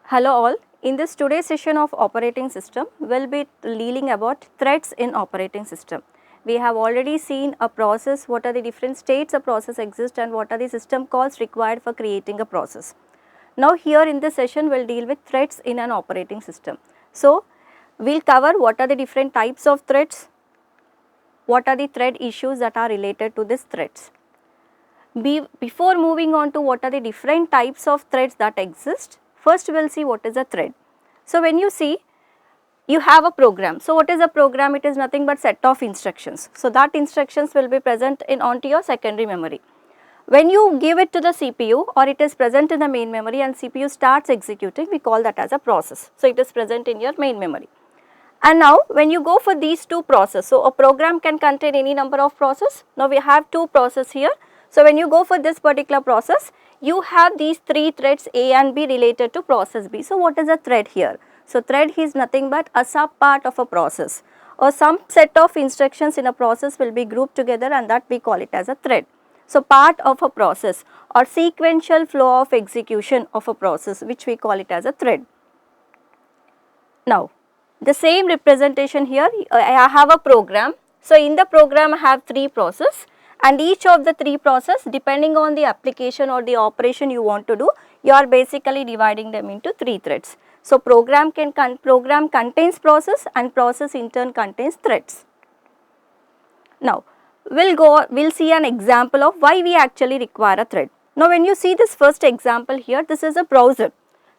Hello all, in this today's session of operating system, we will be dealing about threads in operating system. We have already seen a process, what are the different states a process exists and what are the system calls required for creating a process. Now here in this session, we will deal with threads in an operating system. So, we will cover what are the different types of threads, what are the thread issues that are related to these threads. Before moving on to what are the different types of threads that exist, first we will see what is a thread. So, when you see, you have a program. So, what is a program? It is nothing but set of instructions. So, that instructions will be present onto your secondary memory. When you give it to the CPU or it is present in the main memory and CPU starts executing, we call that as a process. So, it is present in your main memory. And now, when you go for these two processes, so a program can contain any number of processes. Now, we have two processes here. So, when you go for this particular process, you have these three threads A and B related to process B. So, what is a thread here? So, thread is nothing but a sub part of a process or some set of instructions in a process will be grouped together and that we call it as a thread. So, part of a process or sequential flow of execution of a process which we call it as a thread. Now, the same representation here, I have a program. So, in the program I have three processes and each of the three processes depending on the application or the operation you want to do, you are basically dividing them into three threads. So, program contains process and process in turn contains threads. Now, we'll see an example of why we actually require a thread. Now, when you see this first example here, this is a browser.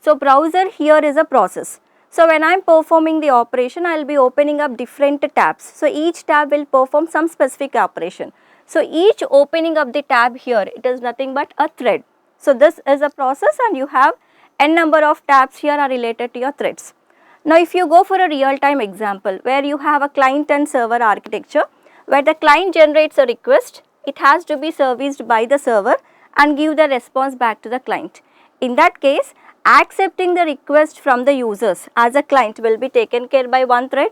So, browser here is a process. So, when I am performing the operation, I will be opening up different tabs. So, each tab will perform some specific operation. So, each opening up the tab here, it is nothing but a thread. So, this is a process and you have n number of tabs here are related to your threads. Now, if you go for a real time example where you have a client and server architecture, where the client generates a request, it has to be serviced by the server and give the response back to the client. In that case, accepting the request from the users as a client will be taken care by one thread,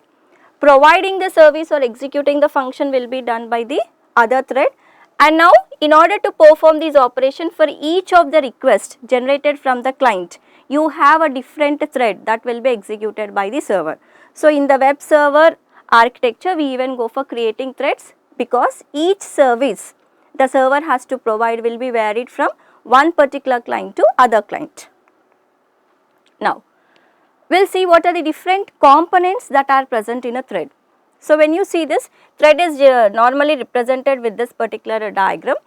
providing the service or executing the function will be done by the other thread. And now, in order to perform this operation for each of the requests generated from the client, you have a different thread that will be executed by the server. So, in the web server architecture, we even go for creating threads because each service the server has to provide will be varied from one particular client to other client. Now, we will see what are the different components that are present in a thread. So, when you see this, thread is normally represented with this particular diagram.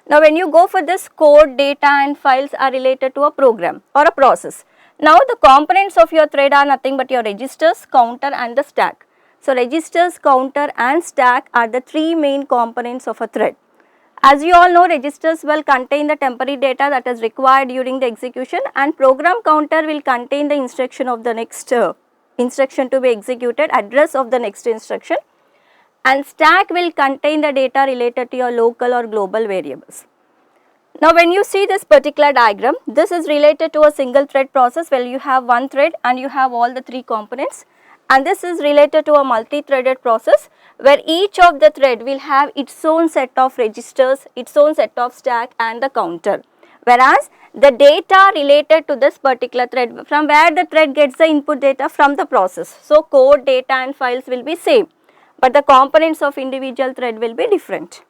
Now, when you go for this, code, data and files are related to a program or a process. Now, the components of your thread are nothing but your registers, counter and the stack. So, registers, counter and stack are the three main components of a thread. As you all know, registers will contain the temporary data that is required during the execution and program counter will contain the instruction of the next instruction to be executed, address of the next instruction, and stack will contain the data related to your local or global variables. Now, when you see this particular diagram, this is related to a single thread process where you have one thread and you have all the three components, and this is related to a multi-threaded process where each of the thread will have its own set of registers, its own set of stack and the counter. Whereas, the data related to this particular thread, from where the thread gets the input data from the process. So, code, data and files will be same, but the components of individual thread will be different.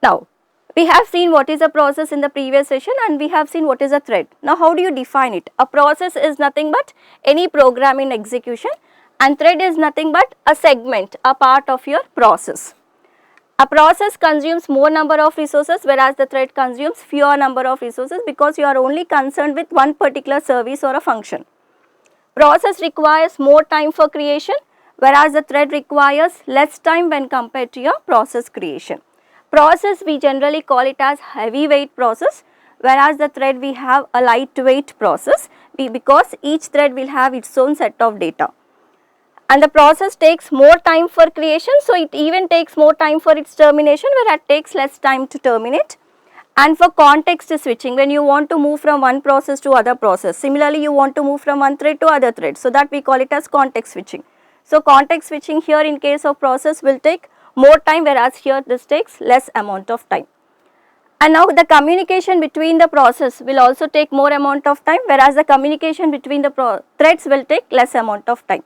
Now, we have seen what is a process in the previous session and we have seen what is a thread. Now, how do you define it? A process is nothing but any program in execution and thread is nothing but a segment, a part of your process. A process consumes more number of resources whereas the thread consumes fewer number of resources because you are only concerned with one particular service or a function. Process requires more time for creation whereas the thread requires less time when compared to your process creation. Process we generally call it as heavyweight process whereas the thread we have a lightweight process because each thread will have its own set of data. And the process takes more time for creation, so it even takes more time for its termination where it takes less time to terminate. And for context switching, when you want to move from one process to other process, similarly you want to move from one thread to other thread, so that we call it as context switching. So, context switching here in case of process will take more time whereas here this takes less amount of time. And now the communication between the process will also take more amount of time, whereas the communication between the threads will take less amount of time.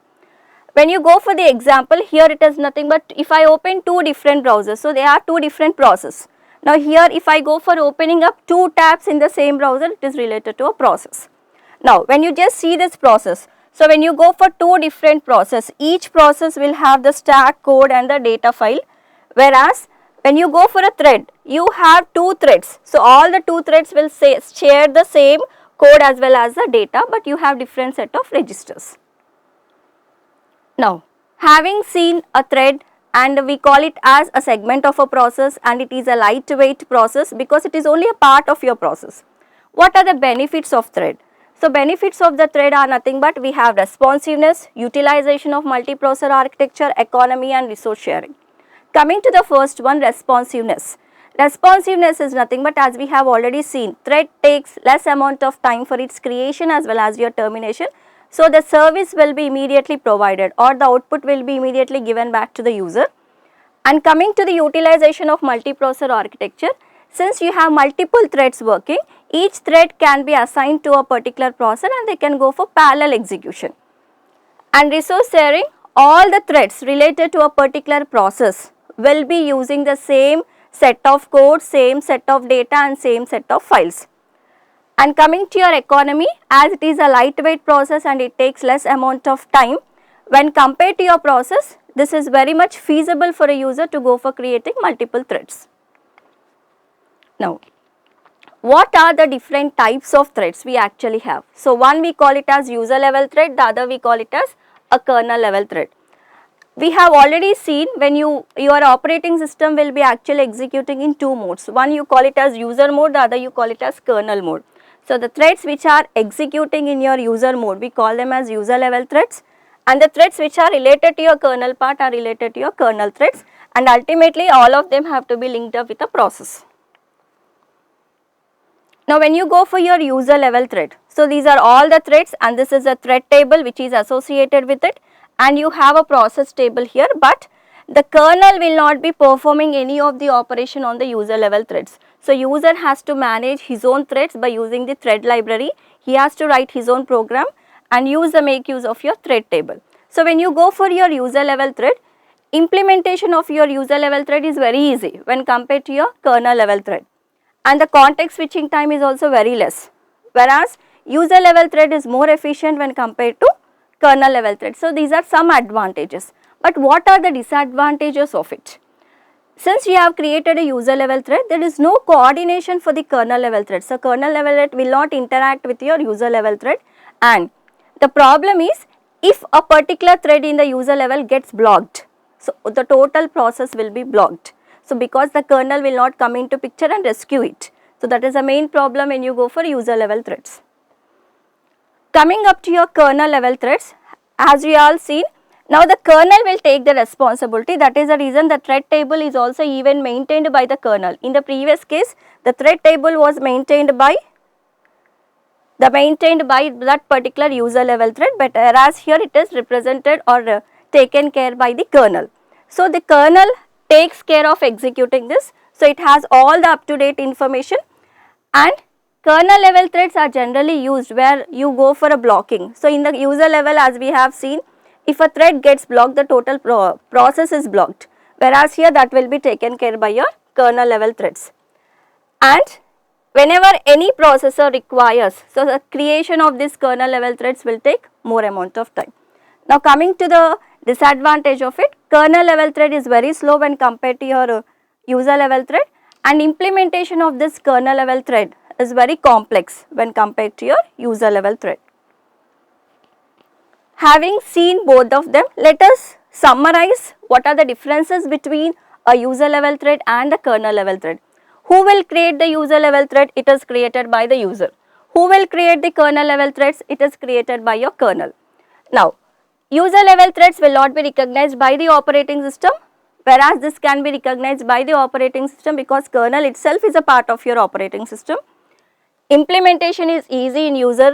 When you go for the example, here it is nothing but if I open two different browsers, so they are two different processes. Now here if I go for opening up two tabs in the same browser, it is related to a process. Now when you just see this process, so when you go for two different processes, each process will have the stack code and the data file, whereas when you go for a thread, you have two threads. So all the two threads will share the same code as well as the data, but you have different set of registers. Now, having seen a thread, and we call it as a segment of a process, and it is a lightweight process because it is only a part of your process. What are the benefits of thread? So, benefits of the thread are nothing but we have responsiveness, utilization of multiprocessor architecture, economy and resource sharing. Coming to the first one, responsiveness. Responsiveness is nothing but, as we have already seen, thread takes less amount of time for its creation as well as your termination. So, the service will be immediately provided or the output will be immediately given back to the user. And coming to the utilization of multiprocessor architecture, since you have multiple threads working, each thread can be assigned to a particular process and they can go for parallel execution. And resource sharing, all the threads related to a particular process will be using the same set of code, same set of data and same set of files. And coming to your economy, as it is a lightweight process and it takes less amount of time, when compared to your process, this is very much feasible for a user to go for creating multiple threads. Now, what are the different types of threads we actually have? So, one we call it as user level thread, the other we call it as a kernel level thread. We have already seen when your operating system will be actually executing in two modes. One you call it as user mode, the other you call it as kernel mode. So, the threads which are executing in your user mode, we call them as user level threads, and the threads which are related to your kernel part are related to your kernel threads, and ultimately all of them have to be linked up with a process. Now, when you go for your user level thread, so these are all the threads and this is a thread table which is associated with it, and you have a process table here, but the kernel will not be performing any of the operation on the user level threads. So, user has to manage his own threads by using the thread library. He has to write his own program and make use of your thread table. So, when you go for your user level thread, implementation of your user level thread is very easy when compared to your kernel level thread, and the context switching time is also very less, whereas user level thread is more efficient when compared to kernel level thread. So, these are some advantages, but what are the disadvantages of it? Since you have created a user level thread, there is no coordination for the kernel level thread. So, kernel level thread will not interact with your user level thread, and the problem is if a particular thread in the user level gets blocked, so the total process will be blocked. So, because the kernel will not come into picture and rescue it. So, that is the main problem when you go for user level threads. Coming up to your kernel level threads, as we all seen, now the kernel will take the responsibility. That is the reason the thread table is also even maintained by the kernel. In the previous case, the thread table was maintained by that particular user level thread, but whereas here it is represented or taken care by the kernel. So, the kernel takes care of executing this. So, it has all the up to date information, and kernel level threads are generally used where you go for a blocking. So, in the user level, as we have seen, if a thread gets blocked, the total process is blocked, whereas here that will be taken care by your kernel level threads. And whenever any processor requires, so the creation of this kernel level threads will take more amount of time. Now, coming to the disadvantage of it, kernel level thread is very slow when compared to your user level thread, and implementation of this kernel level thread is very complex when compared to your user level thread. Having seen both of them, let us summarize what are the differences between a user level thread and a kernel level thread. Who will create the user level thread? It is created by the user. Who will create the kernel level threads? It is created by your kernel. Now, user level threads will not be recognized by the operating system, whereas this can be recognized by the operating system because kernel itself is a part of your operating system. Implementation is easy in user,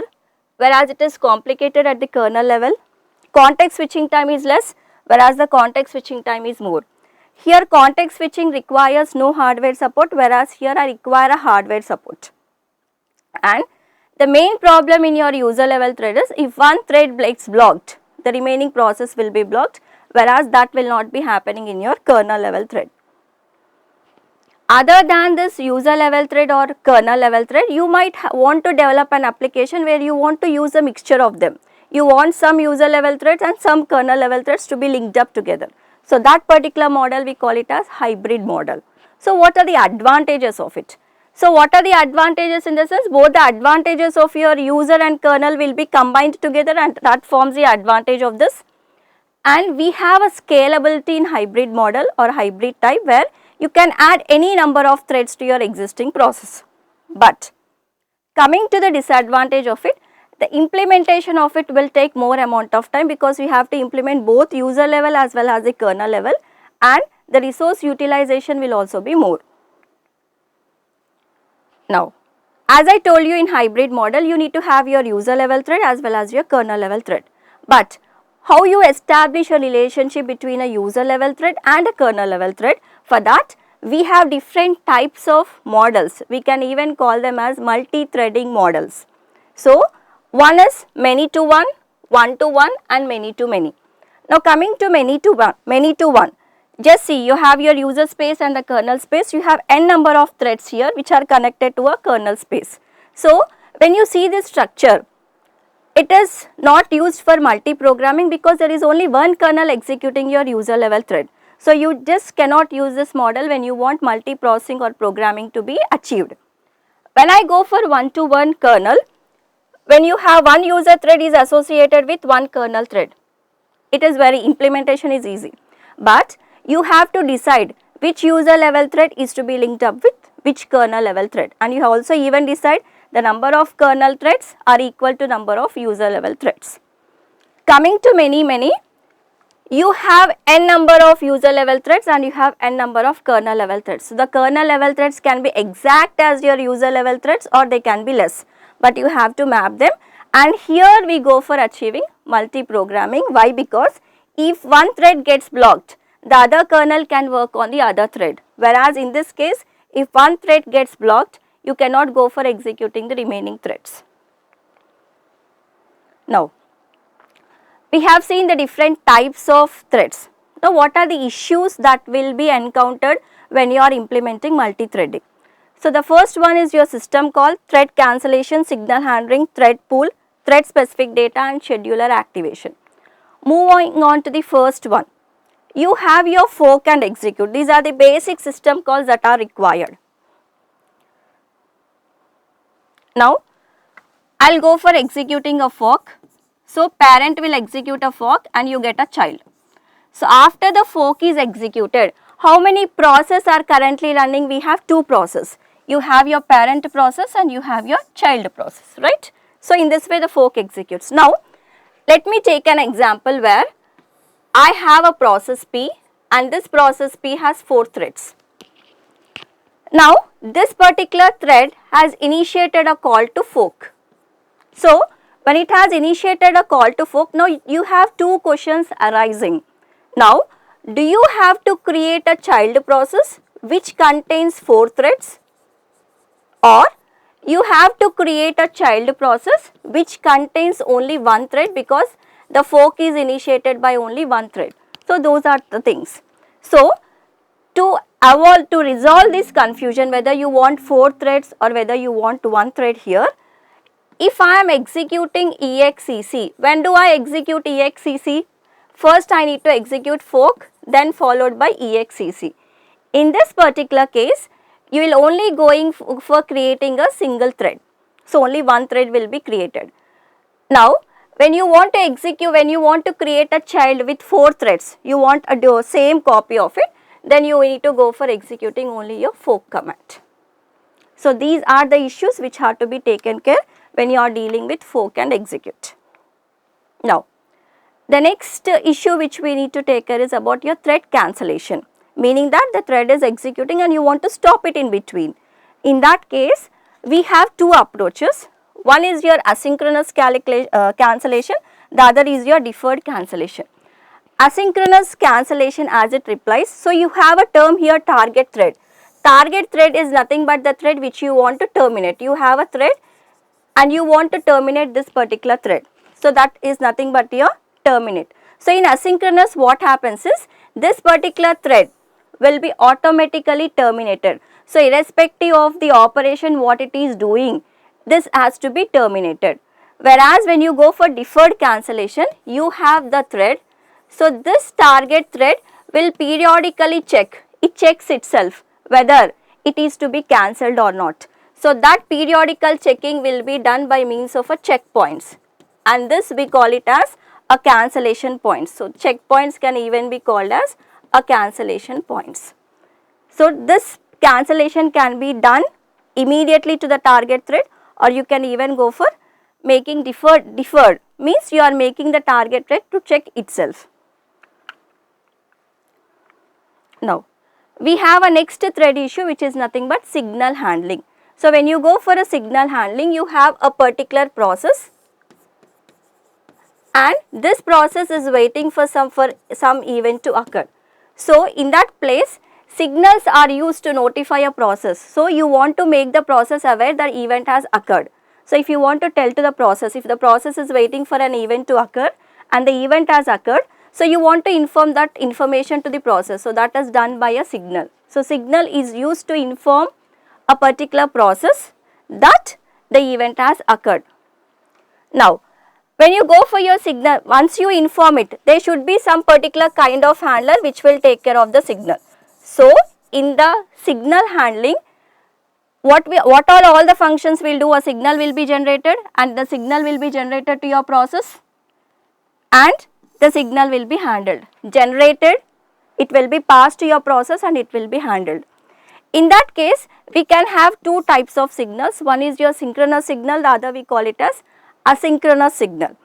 whereas it is complicated at the kernel level. Context switching time is less, whereas the context switching time is more. Here context switching requires no hardware support, whereas here I require a hardware support. And the main problem in your user level thread is if one thread gets blocked, the remaining process will be blocked, whereas that will not be happening in your kernel level thread. Other than this user level thread or kernel level thread, you might want to develop an application where you want to use a mixture of them. You want some user level threads and some kernel level threads to be linked up together. So that particular model we call it as hybrid model. So what are the advantages of it? So what are the advantages in the sense? Both the advantages of your user and kernel will be combined together, and that forms the advantage of this. And we have a scalability in hybrid model or hybrid type where you can add any number of threads to your existing process. But coming to the disadvantage of it, the implementation of it will take more amount of time because we have to implement both user level as well as the kernel level, and the resource utilization will also be more. Now, as I told you, in hybrid model you need to have your user level thread as well as your kernel level thread. But how you establish a relationship between a user level thread and a kernel level thread? For that, we have different types of models. We can even call them as multi-threading models. So, one is many to one, one to one, and many to many. Now, coming to many to one, just see, you have your user space and the kernel space. You have n number of threads here which are connected to a kernel space. So, when you see this structure, it is not used for multi-programming because there is only one kernel executing your user level thread. So, you just cannot use this model when you want multi-processing or programming to be achieved. When I go for one-to-one kernel, when you have one user thread is associated with one kernel thread, it is implementation is easy. But you have to decide which user level thread is to be linked up with which kernel level thread, and you also even decide the number of kernel threads are equal to number of user level threads. Coming to many, you have n number of user level threads and you have n number of kernel level threads. So, the kernel level threads can be exact as your user level threads or they can be less, but you have to map them, and here we go for achieving multi-programming. Why? Because if one thread gets blocked, the other kernel can work on the other thread, whereas in this case, if one thread gets blocked, you cannot go for executing the remaining threads. Now, we have seen the different types of threads. Now, what are the issues that will be encountered when you are implementing multi-threading? So, the first one is your system call, thread cancellation, signal handling, thread pool, thread specific data, and scheduler activation. Moving on to the first one, you have your fork and execute. These are the basic system calls that are required. Now, I will go for executing a fork. So, parent will execute a fork and you get a child. So, after the fork is executed, how many processes are currently running? We have two processes. You have your parent process and you have your child process, right? So, in this way the fork executes. Now, let me take an example where I have a process P and this process P has 4 threads. Now, this particular thread has initiated a call to fork. So, when it has initiated a call to fork, now you have two questions arising. Now, do you have to create a child process which contains 4 threads, or you have to create a child process which contains only one thread because the fork is initiated by only one thread. So, those are the things. So, to resolve this confusion whether you want 4 threads or whether you want one thread here, if I am executing exec, when do I execute exec? First I need to execute fork, then followed by exec. In this particular case, you will only going for creating a single thread. So, only one thread will be created. Now, when you want to execute, when you want to create a child with 4 threads, you want a same copy of it, then you need to go for executing only your fork command. So, these are the issues which have to be taken care when you are dealing with fork and execute. Now, the next issue which we need to take care is about your thread cancellation, meaning that the thread is executing and you want to stop it in between. In that case, we have two approaches. One is your asynchronous cancellation, the other is your deferred cancellation. asynchronous cancellation as it replies. So you have a term here, target thread. Target thread is nothing but the thread which you want to terminate. You have a thread and you want to terminate this particular thread. So that is nothing but your terminate. So in asynchronous, what happens is this particular thread will be automatically terminated. So irrespective of the operation what it is doing, this has to be terminated. Whereas when you go for deferred cancellation, you have the thread. So this target thread will periodically check. It checks itself whether it is to be cancelled or not. So that periodical checking will be done by means of a checkpoints, and this we call it as a cancellation point. So checkpoints can even be called as a cancellation points. So this cancellation can be done immediately to the target thread, or you can even go for making deferred. Deferred means you are making the target thread to check itself. Now we have a next thread issue, which is nothing but signal handling. So when you go for a signal handling, you have a particular process, and this process is waiting for some event to occur. So in that place, signals are used to notify a process. So you want to make the process aware that event has occurred. So if you want to tell to the process, if the process is waiting for an event to occur and the event has occurred, so you want to inform that information to the process. So that is done by a signal. So signal is used to inform a particular process that the event has occurred. Now when you go for your signal, once you inform it, there should be some particular kind of handler which will take care of the signal. So in the signal handling, what all the functions will do, a signal will be generated and the signal will be generated to your process and the signal will be handled. Generated, it will be passed to your process and it will be handled. In that case, we can have two types of signals. One is your synchronous signal, the other we call it as asynchronous signal.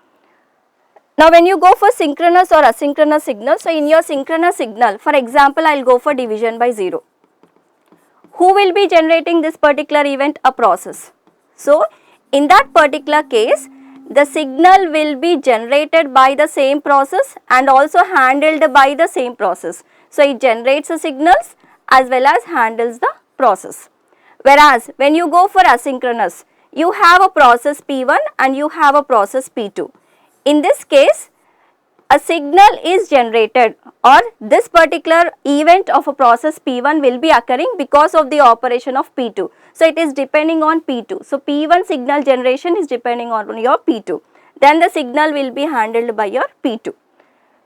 Now when you go for synchronous or asynchronous signal, so in your synchronous signal, for example, I will go for division by 0. Who will be generating this particular event? A process. So in that particular case, the signal will be generated by the same process and also handled by the same process. So it generates the signals as well as handles the process. Whereas when you go for asynchronous, you have a process P1 and you have a process P2. In this case, a signal is generated, or this particular event of a process P1 will be occurring because of the operation of P2. So it is depending on P2. So P1 signal generation is depending on your P2. Then the signal will be handled by your P2.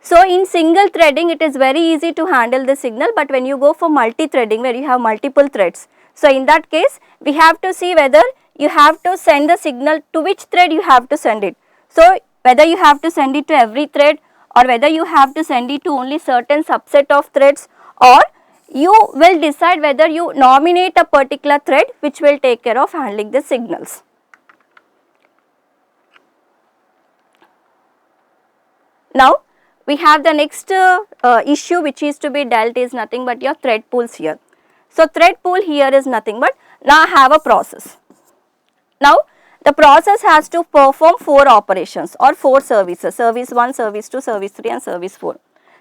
So in single threading, it is very easy to handle the signal, but when you go for multi-threading where you have multiple threads, so in that case, we have to see whether you have to send the signal to which thread you have to send it. So whether you have to send it to every thread or whether you have to send it to only certain subset of threads, or you will decide whether you nominate a particular thread which will take care of handling the signals. Now we have the next issue which is to be dealt is nothing but your thread pools here. So thread pool here is nothing but, now I have a process. Now the process has to perform 4 operations or 4 services, service 1, service 2, service 3 and service 4.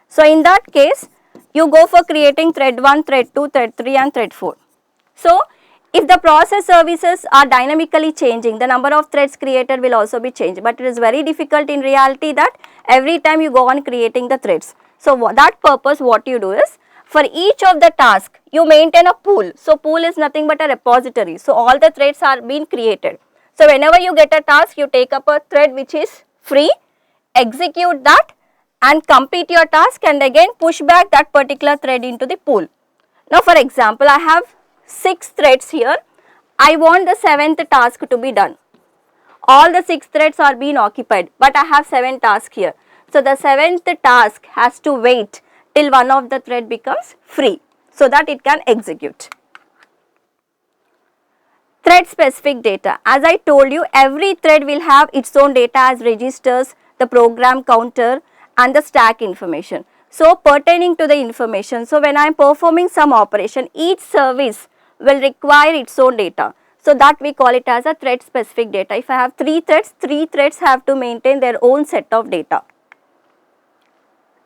So in that case, you go for creating thread 1, thread 2, thread 3 and thread 4. So if the process services are dynamically changing, the number of threads created will also be changed, but it is very difficult in reality that every time you go on creating the threads. So for that purpose, what you do is, for each of the task, you maintain a pool. So pool is nothing but a repository. So all the threads are being created. So whenever you get a task, you take up a thread which is free, execute that and complete your task and again push back that particular thread into the pool. Now for example, I have 6 threads here. I want the 7th task to be done. All the 6 threads are being occupied, but I have 7 tasks here. So the 7th task has to wait till one of the thread becomes free so that it can execute. Thread specific data. As I told you, every thread will have its own data as registers, the program counter and the stack information. So pertaining to the information, so when I am performing some operation, each service will require its own data. So that we call it as a thread specific data. If I have 3 threads have to maintain their own set of data.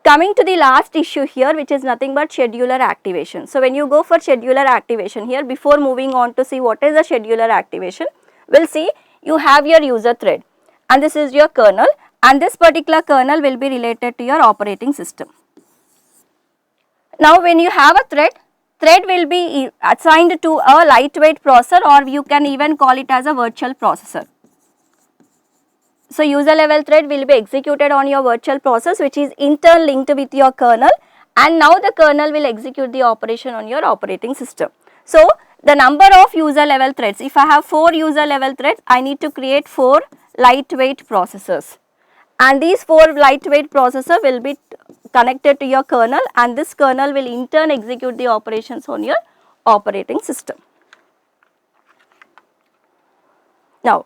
Coming to the last issue here, which is nothing but scheduler activation. So when you go for scheduler activation here, before moving on to see what is the scheduler activation, we'll see you have your user thread and this is your kernel, and this particular kernel will be related to your operating system. Now when you have a thread will be assigned to a lightweight processor, or you can even call it as a virtual processor. So user level thread will be executed on your virtual process, which is interlinked with your kernel, and now the kernel will execute the operation on your operating system. So the number of user level threads, if I have 4 user level threads, I need to create 4 lightweight processors, and these 4 lightweight processors will be connected to your kernel, and this kernel will in turn execute the operations on your operating system. Now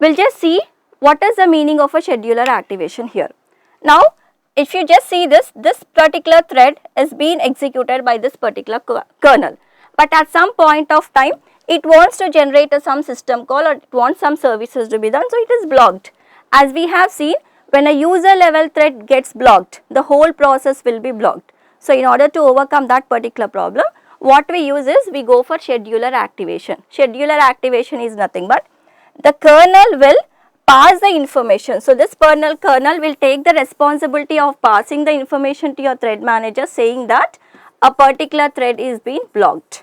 we'll just see what is the meaning of a scheduler activation here. Now if you just see this particular thread is being executed by this particular kernel, but at some point of time it wants to generate some system call, or it wants some services to be done, so it is blocked. As we have seen, when a user level thread gets blocked, the whole process will be blocked. So in order to overcome that particular problem, what we use is we go for scheduler activation. Scheduler activation is nothing but the kernel will pass the information. So this kernel will take the responsibility of passing the information to your thread manager, saying that a particular thread is being blocked.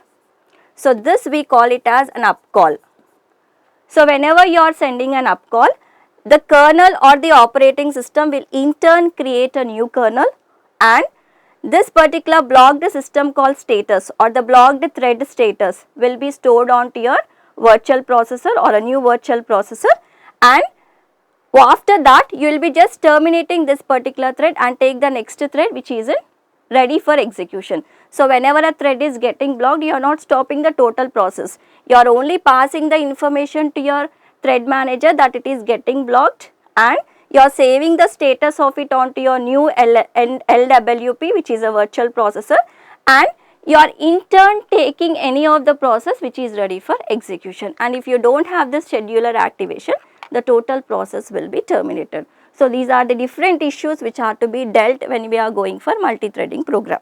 So this we call it as an up call. So whenever you are sending an up call, the kernel or the operating system will in turn create a new kernel, and this particular blocked system call status or the blocked thread status will be stored onto your virtual processor or a new virtual processor, and after that you will be just terminating this particular thread and take the next thread which is ready for execution. So whenever a thread is getting blocked, you are not stopping the total process, you are only passing the information to your thread manager that it is getting blocked, and you are saving the status of it onto your new LWP, which is a virtual processor, and you are in turn taking any of the process which is ready for execution. And if you don't have this scheduler activation, the total process will be terminated. So these are the different issues which are to be dealt when we are going for multi-threading program.